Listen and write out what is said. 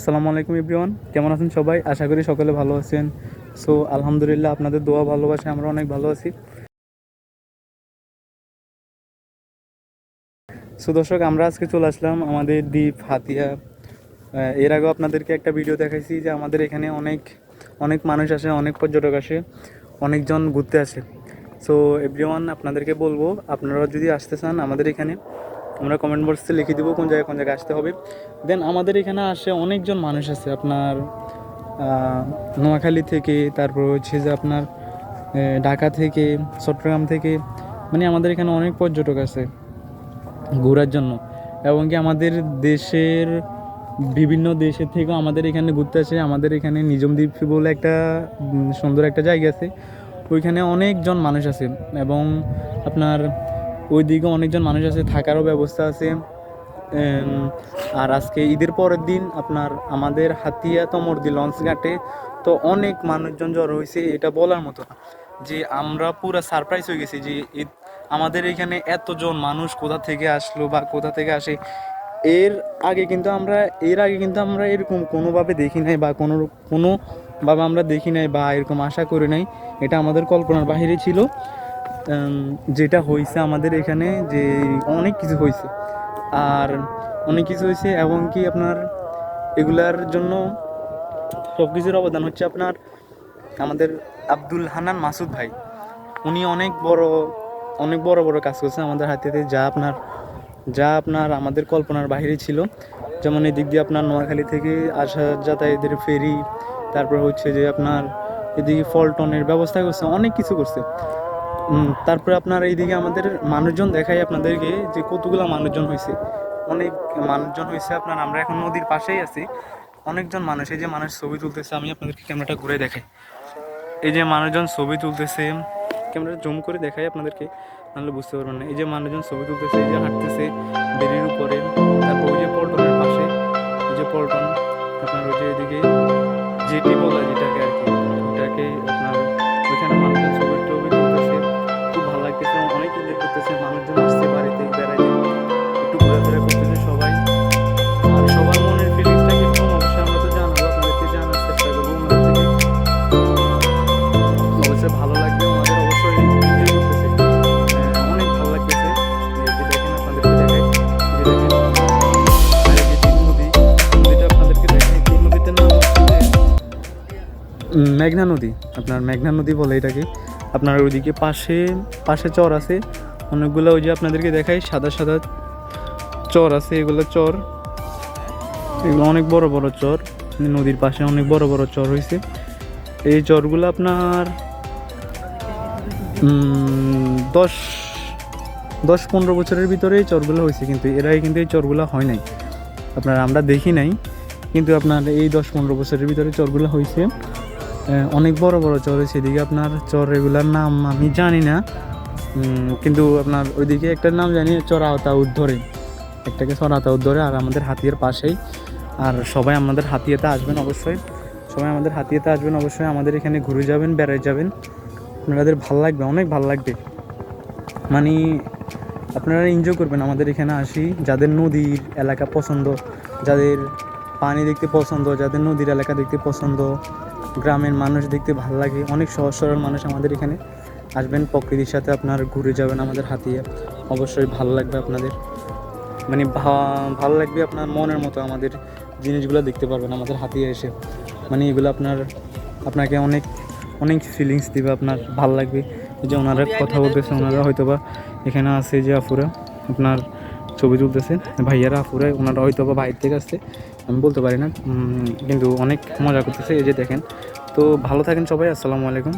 আসসালামু আলাইকুম এভরিওয়ান, কেমন আছেন সবাই? আশা করি সকলে ভালো আছেন। সো আলহামদুলিল্লাহ, আপনাদের দোয়া ভালোবাসা আমরা অনেক ভালো আছি। সো দর্শক, আমরা আজকে চলে আসলাম আমাদের দ্বীপ হাতিয়া। এর আগেও আপনাদেরকে একটা ভিডিও দেখাইছি যে আমাদের এখানে অনেক অনেক মানুষ আসে, অনেক পর্যটক আসে, অনেকজন ঘুরতে আসে। সো এভরিওয়ান, আপনাদেরকে বলবো আপনারা যদি আসতে চান আমাদের এখানে, আমরা কমেন্ট বক্সে লিখে দেবো কোন জায়গায় আসতে হবে। দেন আমাদের এখানে আসে অনেকজন মানুষ আছে, আপনার নোয়াখালী থেকে, তারপর হচ্ছে যে আপনার ঢাকা থেকে, চট্টগ্রাম থেকে, মানে আমাদের এখানে অনেক পর্যটক আছে ঘোরার জন্য। এবং কি আমাদের দেশের বিভিন্ন দেশের থেকেও আমাদের এখানে ঘুরতে আসে। আমাদের এখানে নিজম দ্বীপ বলে একটা সুন্দর একটা জায়গা আছে, ওইখানে অনেকজন মানুষ আছে। এবং আপনার ওই দিকে অনেকজন মানুষ আছে, থাকারও ব্যবস্থা আছে। আর আজকে ঈদের পরের দিন আপনার আমাদের হাতিয়া তমরদি লঞ্চ ঘাটে তো অনেক মানুষজন জড়ো হয়েছে, এটা বলার মতো না। যে আমরা পুরো সারপ্রাইজ হয়ে গেছি যে আমাদের এখানে এতজন মানুষ কোথা থেকে আসলো বা কোথা থেকে আসে। এর আগে কিন্তু আমরা এরকম কোনোভাবে দেখি নাই, বা কোনোভাবে আমরা দেখি নাই, বা এরকম আশা করি নাই। এটা আমাদের কল্পনার বাহিরে ছিল। যেটা হয়েছে আমাদের এখানে, যে অনেক কিছু হয়েছে, আর অনেক কিছু হয়েছে। এবং কি আপনার এগুলার জন্য সব কিছুর অবদান হচ্ছে আপনার আমাদের আব্দুল হান্নান মাসুদ ভাই। উনি অনেক বড় বড় কাজ করছে আমাদের হাতেতে, যা আপনার আমাদের কল্পনার বাইরে ছিল। যেমন এই দিক দিয়ে আপনার নোয়াখালী থেকে আসা যাতায়াতের ফেরি, তারপর হচ্ছে যে আপনার এদিকে ফলটনের ব্যবস্থা করছে, অনেক কিছু করছে। তারপরে আপনার এইদিকে আমাদের মানুষজন দেখাই আপনাদেরকে যে কতগুলো মানুষজন হয়েছে, অনেক মানুষজন হয়েছে আপনার। আমরা এখন নদীর পাশেই আছি, অনেকজন মানুষ, এই যে মানুষ ছবি তুলতেছে। আমি আপনাদেরকে ক্যামেরাটা ঘুরে দেখাই, এই যে মানুষজন ছবি তুলতেছে। ক্যামেরা জুম করে দেখাই আপনাদেরকে, নাহলে বুঝতে পারবেন না। এই যে মানুষজন ছবি তুলতেছে, এই যে হাঁটতেছে বেরির উপরে। তারপর ওই যে পল্টনের পাশে, ওই যে পল্টন আপনার, ওই যে এদিকে জেটি বলা যেটাকে আর কি, ওটাকে আপনার ওইখানে মানুষজন ছবি টবি তুলতেছে, খুব ভালো লাগতেছে, অনেক এনজয় করতেছে। মানুষজন আসছে বাড়িতে বেড়াইতে, একটু ঘোরাফেরা করতেছে সবাই। আর সবার মনের ফিলিংসটা কিরকম অবশ্যই আমরা তো জানাবো, আপনাদেরকে জানার চেষ্টা করবো ওনাদের থেকে। অবশ্যই ভালো লাগবে ওনাদের, অবশ্যই এনজয় করতেছে। অনেক ভালো লাগতেছে। এই যে দেখেন, আপনাদেরকে দেখাই, যে দেখেন, আর এই যে তিন নদী, নদীটা আপনাদেরকে দেখাই। তিন নদীটার নাম হচ্ছে যে মেঘনা নদী। আপনার মেঘনা নদী বলে এটাকে। আপনার ওইদিকে পাশে চর আছে অনেকগুলো, ওই যে আপনাদেরকে দেখাই সাদা সাদা চর আছে, এগুলো অনেক বড় বড় চর। নদীর পাশে অনেক বড় বড় চর হয়েছে। এই চরগুলো আপনার 10-15 বছরের ভিতরে এই চরগুলো হয়েছে, কিন্তু এর আগে কিন্তু এই চরগুলো হয় নাই, আপনার আমরা দেখি নাই। কিন্তু আপনার এই 10-15 বছরের ভিতরে চরগুলো হয়েছে। অনেক বড় বড় চর হয়েছে এদিকে। আপনার চর এগুলার নাম আমি জানি না, কিন্তু আপনার ওইদিকে একটার নাম জানি, চড়াওতা উদ্ধরে, একটাকে চড়াওতা উদ্ধরে। আর আমাদের হাতিয়ার পাশেই। আর সবাই আমাদের হাতিয়াতে আসবেন অবশ্যই, আমাদের এখানে ঘুরে যাবেন, বেড়াই যাবেন, আপনাদের ভালো লাগবে, অনেক ভালো লাগবে। মানে আপনারা এনজয় করবেন আমাদের এখানে আসি। যাদের নদীর এলাকা পছন্দ, যাদের পানি দেখতে পছন্দ, যাদের নদীর এলাকা দেখতে পছন্দ, গ্রামের মানুষ দেখতে ভালো লাগে, অনেক সহজ সরল মানুষ আমাদের এখানে আসবেন, প্রকৃতির সাথে আপনার ঘুরে যাবেন আমাদের হাতিয়া। অবশ্যই ভালো লাগবে আপনাদের, মানে ভালো লাগবে আপনার মনের মতো। আমাদের জিনিসগুলো দেখতে পারবেন আমাদের হাতিয়া এসে, মানে এগুলো আপনাকে অনেক অনেক ফিলিংস দিবে, আপনার ভালো লাগবে। এই যে ওনারা কথা বলতেছে, ওনারা হয়তো বা এখানে আছে, যে আফুরা আপনার ছবি তুলতেছে, ভাইয়ারা আফুরা, ওনারা হয়তো বা বাইরে থেকে আসছে, আমি বলতে পারি না, কিন্তু অনেক মজা করতেছে। এই যে দেখেন। তো ভালো থাকেন সবাই, আসসালামু আলাইকুম।